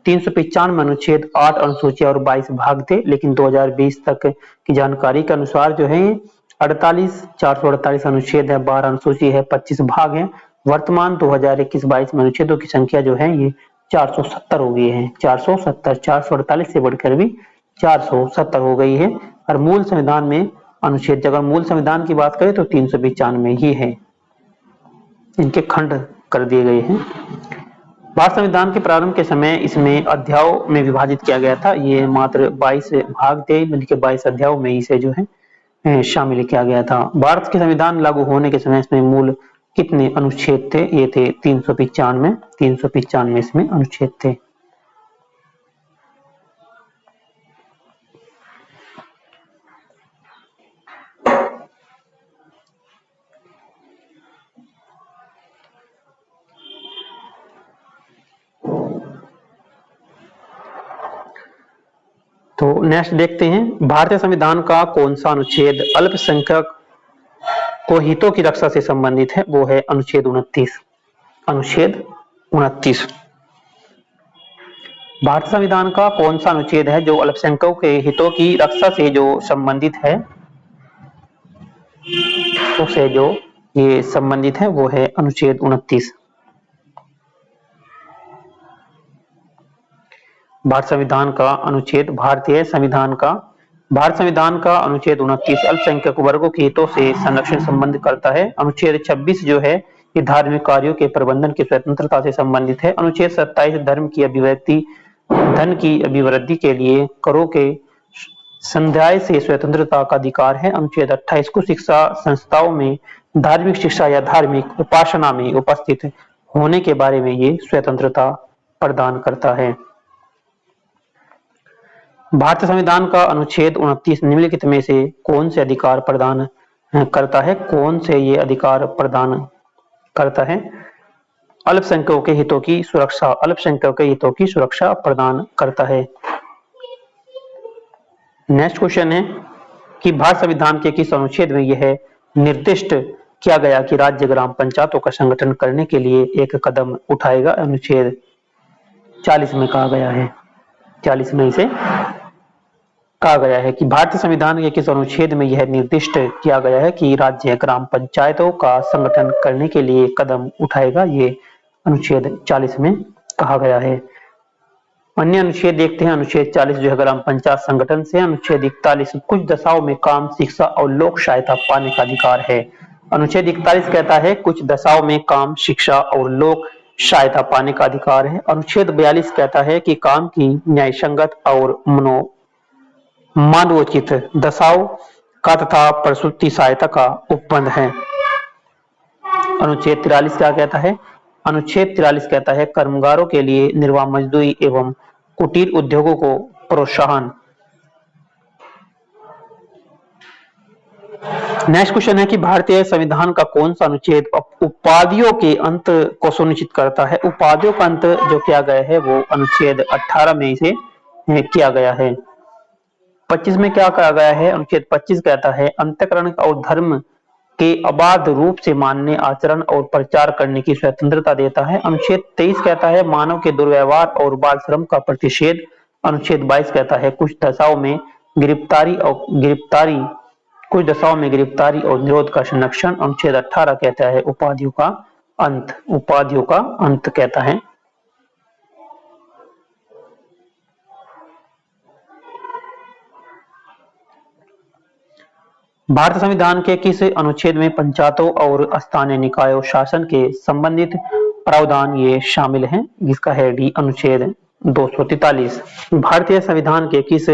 395 अनुच्छेद, 8 अनुसूचियां और 22 भाग थे, लेकिन 2020 तक की जानकारी के अनुसार जो है 448 अनुच्छेद है, 12 अनुसूची है, 25 भाग है। वर्तमान 2021-22 में अनुच्छेदों की संख्या जो है ये 470 हो गई है। 448 से बढ़कर भी 470 हो गई है। और मूल संविधान में अनुच्छेद, अगर मूल संविधान की बात करें तो 395 ही है, इनके खंड कर दिए गए हैं। भारत संविधान के प्रारंभ के समय इसमें अध्यायों में विभाजित किया गया था। ये मात्र 22 भाग थे, बल्कि 22 अध्यायों में इसे जो है शामिल किया गया था। भारत के संविधान लागू होने के समय इसमें मूल कितने अनुच्छेद थे? ये थे 395 इसमें अनुच्छेद थे। तो नेक्स्ट देखते हैं, भारतीय संविधान का कौन सा अनुच्छेद अल्पसंख्यक को हितों की रक्षा से संबंधित है? वो है अनुच्छेद 29। अनुच्छेद 29। भारतीय संविधान का कौन सा अनुच्छेद है जो अल्पसंख्यकों के हितों की रक्षा से जो संबंधित है, उससे जो ये संबंधित है वो है अनुच्छेद 29। भारत संविधान का अनुच्छेद 29 अल्पसंख्यक वर्गों के हितों से संरक्षण संबंध करता है। अनुच्छेद 26 जो है ये धार्मिक कार्यों के प्रबंधन की स्वतंत्रता से संबंधित है। अनुच्छेद 27 धर्म की अभिव्यक्ति धन की अभिवृद्धि के लिए करों के संध्याय से स्वतंत्रता का अधिकार है। अनुच्छेद 28 को शिक्षा संस्थाओं में धार्मिक शिक्षा या धार्मिक उपासना में उपस्थित होने के बारे में ये स्वतंत्रता प्रदान करता है। भारतीय संविधान का अनुच्छेद 29 निम्नलिखित में से कौन से अधिकार प्रदान करता है? कौन से ये अधिकार प्रदान करता है? अल्पसंख्यकों के हितों की सुरक्षा, अल्पसंख्यकों के हितों की सुरक्षा प्रदान करता है। नेक्स्ट क्वेश्चन है कि भारत संविधान के किस अनुच्छेद में यह निर्दिष्ट किया गया कि राज्य ग्राम पंचायतों का संगठन करने के लिए एक कदम उठाएगा? अनुच्छेद 40 में कहा गया है। 40 में इसे कहा गया है कि भारतीय संविधान के किस अनुच्छेद में यह निर्दिष्ट किया गया है कि राज्य ग्राम पंचायतों का संगठन करने के लिए कदम उठाएगा? ये अनुच्छेद 40 में कहा गया है। अन्य अनुच्छेद देखते हैं। अनुच्छेद 40 जो है ग्राम पंचायत संगठन से। अनुच्छेद 41 कुछ दशाओं में काम, शिक्षा और लोक सहायता पाने का अधिकार है। अनुच्छेद 41 कहता है कुछ दशाओं में काम, शिक्षा और लोक सहायता पाने का अधिकार है। अनुच्छेद 42 कहता है कि काम की न्यायसंगत और मानवोचित दशाओं का तथा प्रसूति सहायता का उपबंध है। अनुच्छेद 43 क्या कहता है? अनुच्छेद 43 कहता है कर्मगारों के लिए निर्वाह मजदूरी एवं कुटीर उद्योगों को प्रोत्साहन। नेक्स्ट क्वेश्चन है कि भारतीय संविधान का कौन सा अनुच्छेद उपाधियों के अंत को सुनिश्चित करता है? उपाधियों का अंत जो किया गया है वो अनुच्छेद 18 में इसे किया गया है। 25 में क्या कहा गया है? अनुच्छेद 25 कहता है अंतःकरण और धर्म के अबाध रूप से मानने, आचरण और प्रचार करने की स्वतंत्रता देता है। अनुच्छेद 23 कहता है मानव के दुर्व्यवहार और बाल श्रम का प्रतिषेध। अनुच्छेद 22 कहता है कुछ दशाओं में गिरफ्तारी और निरोध का संरक्षण। अनुच्छेद 18 कहता है उपाधियों का अंत कहता है। भारतीय संविधान के किस अनुच्छेद में पंचायतों और स्थानीय निकायों शासन के संबंधित प्रावधान ये शामिल हैं? जिसका है डी अनुच्छेद 243। भारतीय संविधान के किस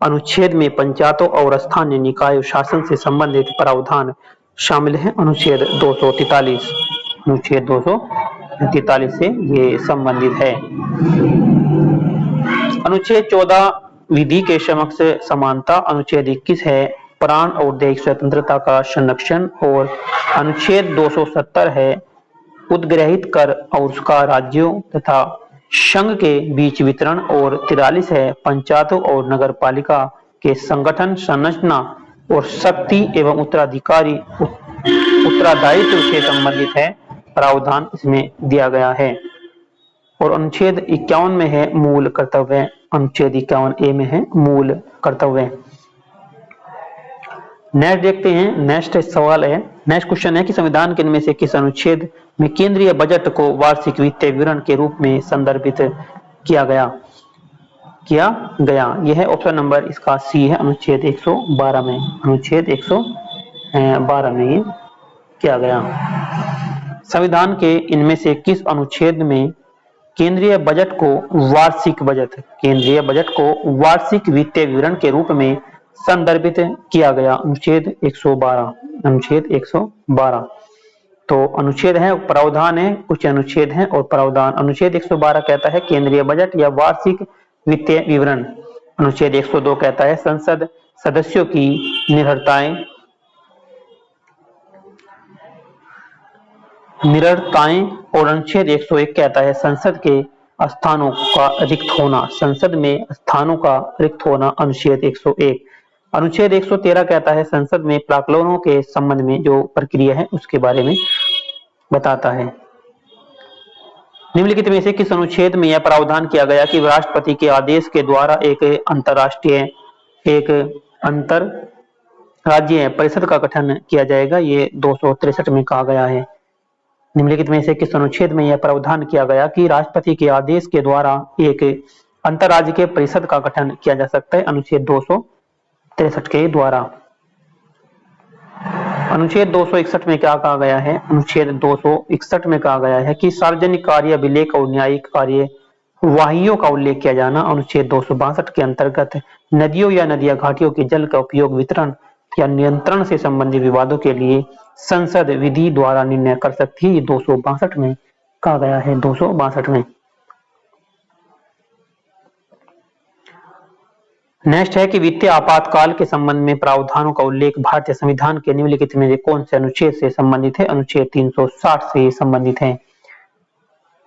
अनुच्छेद में पंचायतों और स्थानीय निकायों शासन से संबंधित प्रावधान शामिल हैं? अनुच्छेद 243। अनुच्छेद 243 से ये संबंधित है। अनुच्छेद 14 विधि के समक्ष समानता। अनुच्छेद 21 है प्राण और दैहिक स्वतंत्रता का संरक्षण। और अनुच्छेद 270 है उद्ग्रहित कर और उसका राज्यों तथा संघ के बीच वितरण। और 43 है पंचायतों और नगर पालिका के संगठन, संरचना और शक्ति एवं उत्तरदायित्व से संबंधित है प्रावधान इसमें दिया गया है। और अनुच्छेद 51 में है मूल कर्तव्य। अनुच्छेद 51A में है मूल कर्तव्य। नेक्स्ट देखते हैं। नेक्स्ट सवाल है, नेक्स्ट क्वेश्चन है कि संविधान के इनमें से किस अनुच्छेद में केंद्रीय बजट को वार्षिक वित्तीय विवरण के रूप में संदर्भित किया गया? यह है ऑप्शन नंबर इसका सी है अनुच्छेद 112 में। अनुच्छेद 112 में ये किया गया। संविधान के इनमें से किस अनुच्छेद में केंद्रीय बजट को वार्षिक वित्तीय विवरण के रूप में संदर्भित किया गया? अनुच्छेद 112। अनुच्छेद 112 तो अनुच्छेद है, प्रावधान है, कुछ अनुच्छेद हैं और प्रावधान। अनुच्छेद 112 कहता है केंद्रीय बजट या वार्षिक वित्तीय विवरण। अनुच्छेद 102 कहता है संसद सदस्यों की निरर्थताएं और अनुच्छेद 101 कहता है संसद के स्थानों का रिक्त होना। संसद में स्थानों का रिक्त होना। अनुच्छेद 101। अनुच्छेद 113 कहता है संसद में प्राक्कलनों के संबंध में जो प्रक्रिया है उसके बारे में बताता है। निम्नलिखित में से किस अनुच्छेद में यह प्रावधान किया गया कि राष्ट्रपति के आदेश के द्वारा एक अंतरराज्यीय परिषद का गठन किया जाएगा? ये 263 में कहा गया है। निम्नलिखित में से किस अनुच्छेद में यह प्रावधान किया गया कि राष्ट्रपति के आदेश के द्वारा एक अंतरराज्यीय परिषद का गठन किया जा सकता है? अनुच्छेद 263 के द्वारा। अनुच्छेद 261 में क्या कहा गया है? अनुच्छेद 261 में कहा गया है कि सार्वजनिक कार्य, अभिलेख और न्यायिक कार्य वाहियों का उल्लेख किया जाना अनुच्छेद 262 के अंतर्गत नदियों या नदियां घाटियों के जल का उपयोग वितरण या नियंत्रण से संबंधित विवादों के लिए संसद विधि द्वारा निर्णय कर सकती है। ये 262 में कहा गया है, 262 में। नेक्स्ट है कि वित्तीय आपातकाल के संबंध में प्रावधानों का उल्लेख भारतीय संविधान के निम्नलिखित में से कौन से अनुच्छेद से संबंधित है? अनुच्छेद 360 से संबंधित है।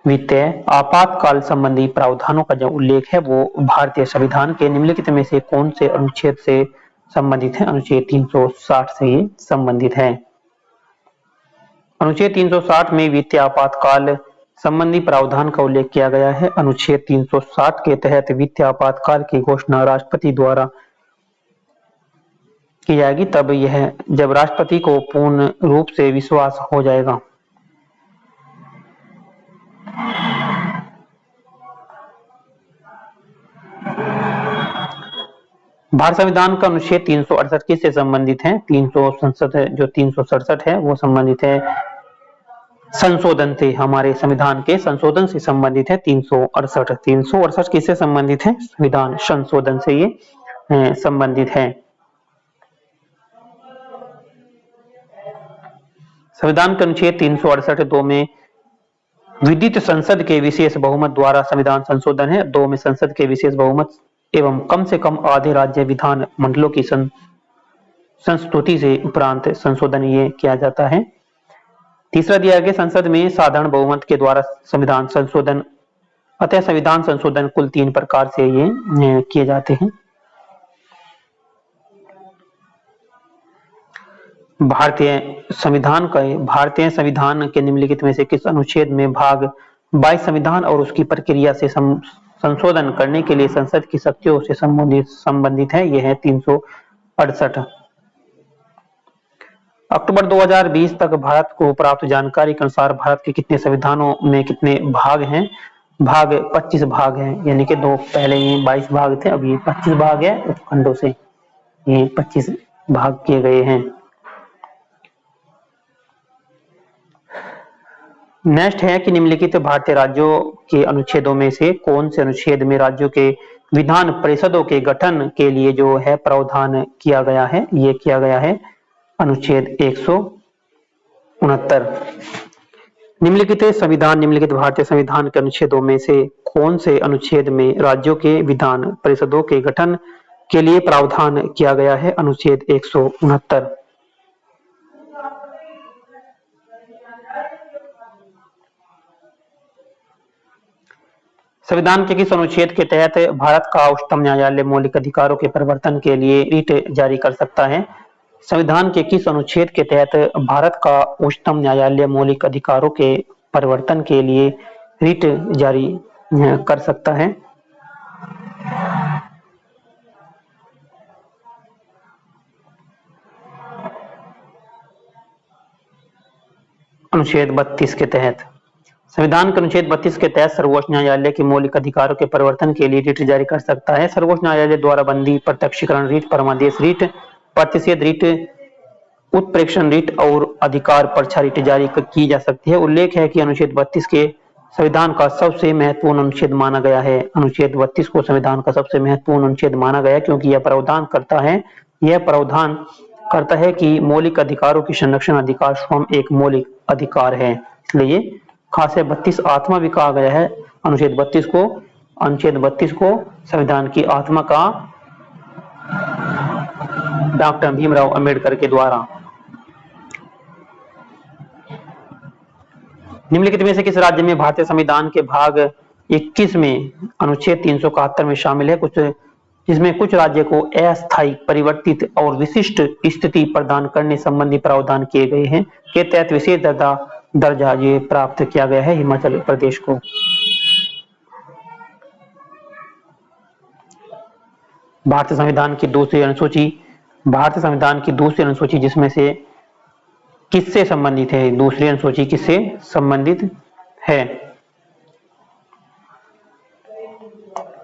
वित्तीय आपातकाल संबंधी प्रावधानों का जो उल्लेख है वो भारतीय संविधान के निम्नलिखित में से कौन से अनुच्छेद से संबंधित है? अनुच्छेद 360 से ये संबंधित है। अनुच्छेद 360 में वित्तीय आपातकाल संबंधी प्रावधान का उल्लेख किया गया है। अनुच्छेद 360 के तहत वित्तीय आपातकाल की घोषणा राष्ट्रपति द्वारा की जाएगी, तब यह जब राष्ट्रपति को पूर्ण रूप से विश्वास हो जाएगा। भारत संविधान का अनुच्छेद 368 किससे संबंधित है? 367 है वो संबंधित है संशोधन से, हमारे संविधान के संशोधन से संबंधित है। 368 किससे संबंधित है? संविधान संशोधन से ये संबंधित है। संविधान के अनुच्छेद 368(2) में विदित संसद के विशेष बहुमत द्वारा संविधान संशोधन है। 2 में संसद के विशेष बहुमत एवं कम से कम आधे राज्य विधान मंडलों की संस्तुति से उपरांत संशोधन ये किया जाता है। तीसरा दिया गया संसद में साधारण बहुमत के द्वारा संविधान संशोधन, अतः संविधान संशोधन कुल 3 प्रकार से ये किए जाते हैं। भारतीय संविधान के निम्नलिखित में से किस अनुच्छेद में भाग 22 संविधान और उसकी प्रक्रिया से संशोधन करने के लिए संसद की शक्तियों से संबंधित है? यह है 368। अक्टूबर 2020 तक भारत को प्राप्त जानकारी के अनुसार भारत के कितने संविधानों में कितने भाग हैं? भाग 25 भाग हैं, यानी कि पहले ये 22 भाग थे, अब ये 25 भाग है। उपखंडों से ये 25 भाग किए गए हैं। नेक्स्ट है कि निम्नलिखित भारतीय राज्यों के अनुच्छेदों में से कौन से अनुच्छेद में राज्यों के विधान परिषदों के गठन के लिए जो है प्रावधान किया गया है? ये किया गया है अनुच्छेद 169। निम्नलिखित भारतीय संविधान के अनुच्छेदों में से कौन से अनुच्छेद में राज्यों के विधान परिषदों के गठन के लिए प्रावधान किया गया है? अनुच्छेद 169। संविधान के किस अनुच्छेद के तहत भारत का उच्चतम न्यायालय मौलिक अधिकारों के परिवर्तन के लिए रिट जारी कर सकता है? संविधान के किस अनुच्छेद के तहत भारत का उच्चतम न्यायालय मौलिक अधिकारों के परिवर्तन के लिए रिट जारी कर सकता है? अनुच्छेद 32 के तहत। संविधान के अनुच्छेद 32 के तहत सर्वोच्च न्यायालय के मौलिक अधिकारों के परिवर्तन के लिए रिट जारी कर सकता है। सर्वोच्च न्यायालय द्वारा बंदी, प्रत्यक्षीकरण रिट, परमादेश रिट, प्रतिषेध रिट, उत्प्रेक्षण रिट और अधिकार परीक्षा रिट जारी की जा सकती है। उल्लेख है कि अनुच्छेद 32 के संविधान का सबसे महत्वपूर्ण अनुच्छेद माना गया है। अनुच्छेद 32 को संविधान का सबसे महत्वपूर्ण अनुच्छेद माना गया क्योंकि यह प्रावधान करता है कि मौलिक अधिकारों की संरक्षण अधिकार स्वयं एक मौलिक अधिकार है, इसलिए खास 32 आत्मा भी कहा गया है। अनुच्छेद 32 को संविधान की आत्मा का डॉक्टर भीमराव अंबेडकर के द्वारा। निम्नलिखित में से किस राज्य में भारतीय संविधान के भाग 21 में अनुच्छेद 371 में शामिल है? जिसमें कुछ राज्य को अस्थायी, परिवर्तित और विशिष्ट स्थिति प्रदान करने संबंधी प्रावधान किए गए हैं के तहत विशेष दर्जा ये प्राप्त किया गया है हिमाचल प्रदेश को। भारतीय संविधान की दूसरी अनुसूची जिसमें से किससे संबंधित है? दूसरी अनुसूची किससे संबंधित है?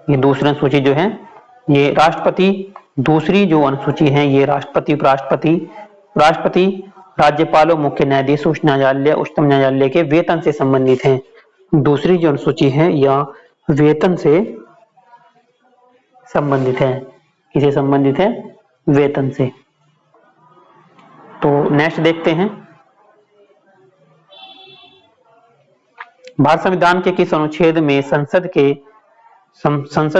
ये दूसरी अनुसूची जो है ये राष्ट्रपति, दूसरी जो अनुसूची है ये राष्ट्रपति, उपराष्ट्रपति, राज्यपालों, मुख्य न्यायाधीश, उच्चतम न्यायालय के वेतन से संबंधित है। दूसरी जो अनुसूची है यह वेतन से संबंधित है। किसे संबंधित है? वेतन से। तो नेक्स्ट देखते हैं, भारत संविधान के किस अनुच्छेद में संसद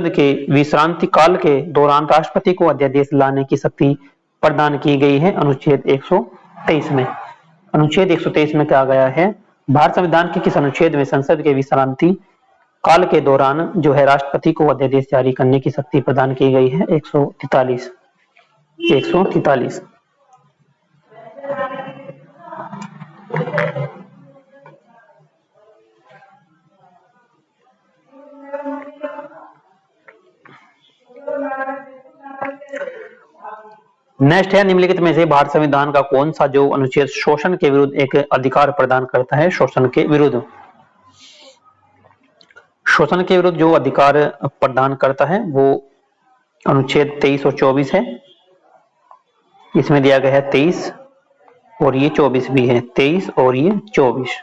के विश्रांति काल के दौरान राष्ट्रपति को अध्यादेश लाने की शक्ति प्रदान की गई है? अनुच्छेद 123 में। अनुच्छेद 123 में कहा गया है, भारत संविधान के किस अनुच्छेद में संसद के विश्रांति काल के दौरान जो है राष्ट्रपति को अध्यादेश जारी करने की शक्ति प्रदान की गई है? 143। नेक्स्ट है, निम्नलिखित में से भारत संविधान का कौन सा जो अनुच्छेद शोषण के विरुद्ध एक अधिकार प्रदान करता है? शोषण के विरुद्ध जो अधिकार प्रदान करता है वो अनुच्छेद 23 और 24 है। इसमें दिया गया है 23 और ये 24 भी है, 23 और ये 24।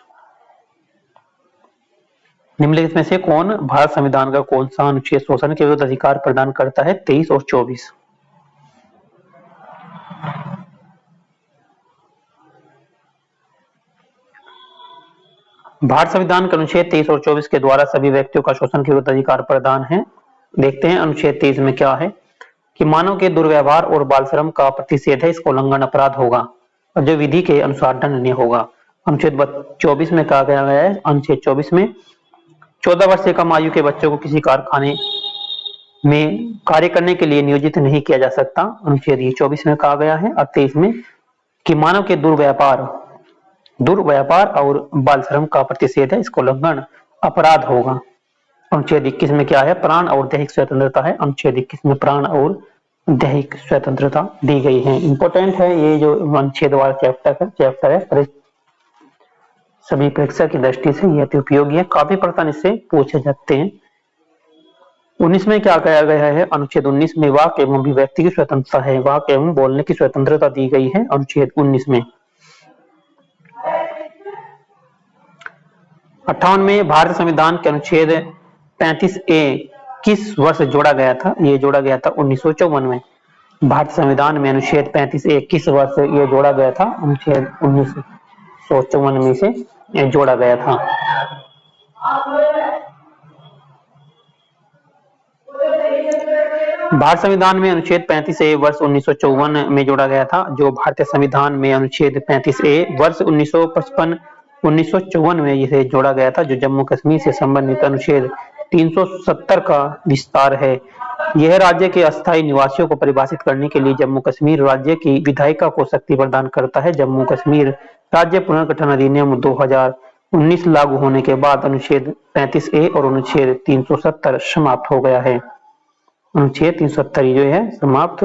निम्नलिखित में से कौन भारत संविधान का कौन सा अनुच्छेद शोषण के विरुद्ध अधिकार प्रदान करता है? 23 और 24। भारत संविधान के अनुच्छेद 23 और 24 के द्वारा सभी व्यक्तियों का शोषण के विरुद्ध अधिकार प्रदान है। देखते हैं अनुच्छेद 23 में क्या है कि मानव के दुर्व्यवहार और बाल श्रम का प्रतिषेध है, इसको उल्लंघन अपराध होगा और जो विधि के अनुसार दंडनीय होगा। अनुच्छेद 24 में कहा गया है, अनुच्छेद 24 में 14 वर्ष से कम आयु के बच्चों को किसी कारखाने में कार्य करने के लिए नियोजित नहीं किया जा सकता। अनुच्छेद 24 में कहा गया है। और 23 में कि मानव के दुर्व्यापार और बाल श्रम का प्रतिषेध है, इसको उल्लंघन अपराध होगा। अनुच्छेद 21 में क्या है? प्राण और दैहिक स्वतंत्रता है। अनुच्छेद 21 में प्राण और दैहिक स्वतंत्रता दी गई है। इंपॉर्टेंट है ये जो अनुच्छेद वाला चैप्टर है सभी परीक्षा की दृष्टि से यह अति उपयोगी है। काफी प्रश्न इससे पूछे जाते हैं। 19 में क्या कहा गया है? अनुच्छेद 19 में वाक एवं अभिव्यक्ति की स्वतंत्रता है, वाक एवं बोलने की स्वतंत्रता दी गई है अनुच्छेद 19 में। 58 में भारतीय संविधान के अनुच्छेद 35A किस वर्ष जोड़ा गया था? ये जोड़ा गया था 1954 में। भारतीय संविधान में अनुच्छेद 35A किस वर्ष ये जोड़ा गया था? अनुच्छेद 1954 में से ये जोड़ा गया था। भारत संविधान में अनुच्छेद 35A वर्ष 1954 में जोड़ा गया था। जो भारतीय संविधान में अनुच्छेद 35A वर्ष 1954 में इसे जोड़ा गया था, जो जम्मू कश्मीर से संबंधित अनुच्छेद 370 का विस्तार है। यह राज्य के अस्थायी निवासियों को परिभाषित करने के लिए जम्मू कश्मीर राज्य की विधायिका को शक्ति प्रदान करता है। जम्मू कश्मीर राज्य पुनर्गठन अधिनियम 2019 लागू होने के बाद अनुच्छेद 35A और अनुच्छेद 370 समाप्त हो गया है। अनुच्छेद 370 जो है समाप्त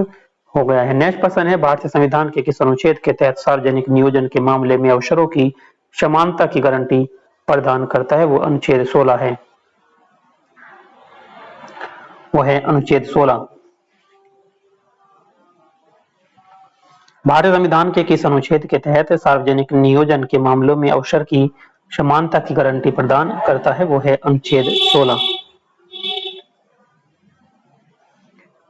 हो गया है। नेक्स्ट प्रश्न है, भारतीय संविधान के किस अनुच्छेद के तहत सार्वजनिक नियोजन के मामले में अवसरों की समानता की गारंटी प्रदान करता है? वो अनुच्छेद 16 है। वो है अनुच्छेद 16। भारतीय संविधान के किस अनुच्छेद के तहत सार्वजनिक नियोजन के मामलों में अवसर की समानता की गारंटी प्रदान करता है? वो है अनुच्छेद 16।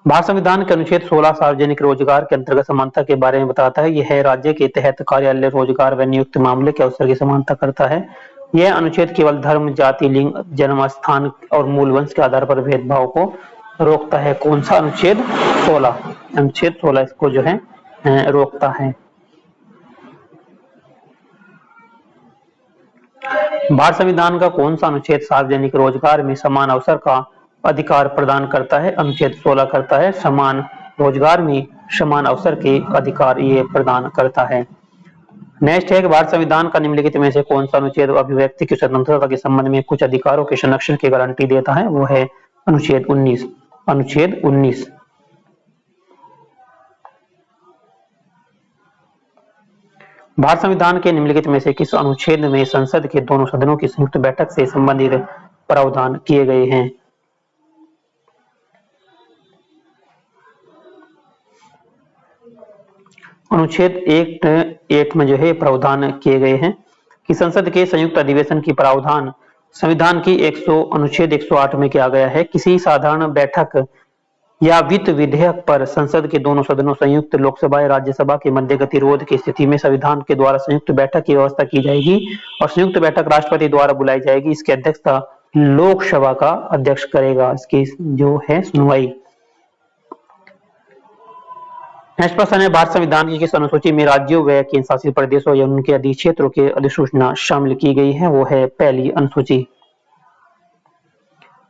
भारत संविधान के अनुच्छेद 16 सार्वजनिक रोजगार के अंतर्गत समानता के बारे में बताता है। यह राज्य के तहत कार्यालय, रोजगार व नियुक्ति मामले के अवसर की समानता करता है। यह अनुच्छेद केवल धर्म, जाति, लिंग, जन्म स्थान और मूल वंश के आधार पर भेदभाव को रोकता है। कौन सा? अनुच्छेद 16। अनुच्छेद 16 इसको जो है रोकता है। भारत संविधान का कौन सा अनुच्छेद सार्वजनिक रोजगार में समान अवसर का अधिकार प्रदान करता है? अनुच्छेद 16 करता है। समान रोजगार में समान अवसर के अधिकार ये प्रदान करता है। नेक्स्ट है कि भारत संविधान का निम्नलिखित में से कौन सा अनुच्छेद अभिव्यक्ति की स्वतंत्रता के संबंध में कुछ अधिकारों के संरक्षण की गारंटी देता है? वो है अनुच्छेद 19। अनुच्छेद 19। भारत संविधान के निम्नलिखित में से किस अनुच्छेद में संसद के दोनों सदनों की संयुक्त बैठक से संबंधित प्रावधान किए गए हैं? अनुच्छेद 1 में जो है प्रावधान किए गए हैं कि संसद के संयुक्त अधिवेशन की प्रावधान संविधान की अनुच्छेद 108 में क्या गया है, किसी साधारण बैठक या वित्त विधेयक पर संसद के दोनों सदनों संयुक्त लोकसभा या राज्यसभा के मध्य गतिरोध की स्थिति में संविधान के द्वारा संयुक्त बैठक की व्यवस्था की जाएगी और संयुक्त बैठक राष्ट्रपति द्वारा बुलाई जाएगी। इसकी अध्यक्षता लोकसभा का अध्यक्ष करेगा। इसकी जो है सुनवाई। नेक्स्ट प्रश्न है, भारत संविधान की किस अनुसूची में राज्यों व केंद्र शासित प्रदेशों या उनके अधिक्षेत्रों के अधिसूचना शामिल की गई है? वो है पहली अनुसूची।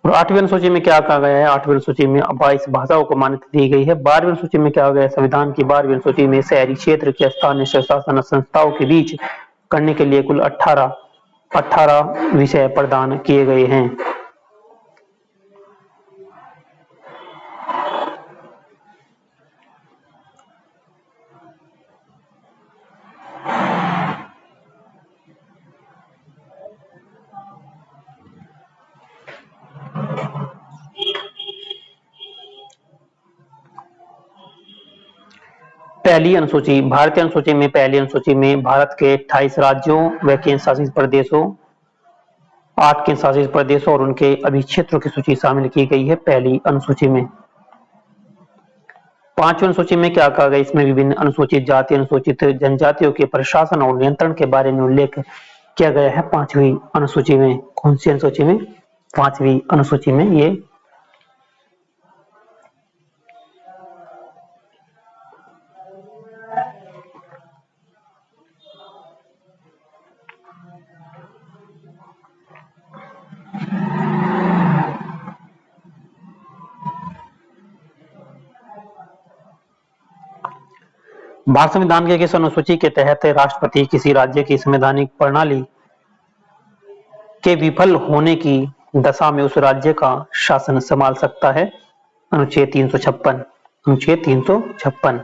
और 8वीं अनुसूची में क्या कहा गया है? 8वीं अनुसूची में 22 भाषाओं को मान्यता दी गई है। 12वीं अनुसूची में क्या गया है? संविधान की 12वीं अनुसूची में शहरी क्षेत्र के स्थानीय स्वशासन संस्थाओं के बीच करने के लिए कुल 18 विषय प्रदान किए गए हैं। पहली अनुसूची, भारतीय अनुसूची में पहली अनुसूची में भारत के 28 राज्यों व केंद्र शासित प्रदेशों, 8 केंद्र शासित प्रदेशों और उनके अधिक्षेत्रों की सूची शामिल की गई है पहली अनुसूची में। 5वीं अनुसूची में क्या कहा गया? इसमें विभिन्न अनुसूचित जाति, अनुसूचित जनजातियों के प्रशासन और नियंत्रण के बारे में उल्लेख किया गया है 5वीं अनुसूची में। कौन सी अनुसूची में? 5वीं अनुसूची में। ये भारत संविधान के किस अनुसूची के तहत राष्ट्रपति किसी राज्य की संवैधानिक प्रणाली के विफल होने की दशा में उस राज्य का शासन संभाल सकता है? अनुच्छेद 356। अनुच्छेद 356।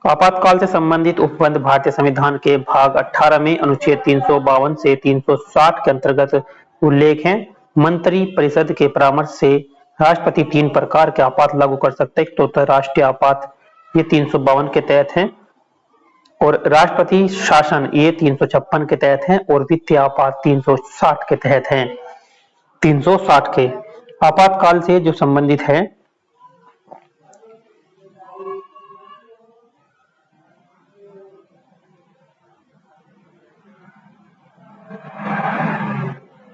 आपातकाल से संबंधित उपबंध भारतीय संविधान के भाग 18 में अनुच्छेद 352 से 360 के अंतर्गत उल्लेख है। मंत्री परिषद के परामर्श से राष्ट्रपति 3 प्रकार के आपात लागू कर सकते हैं। तो राष्ट्रीय आपात ये 352 के तहत है, और राष्ट्रपति शासन ये 356 के तहत है, और वित्तीय आपात 360 के तहत है। 360 के आपातकाल से जो संबंधित है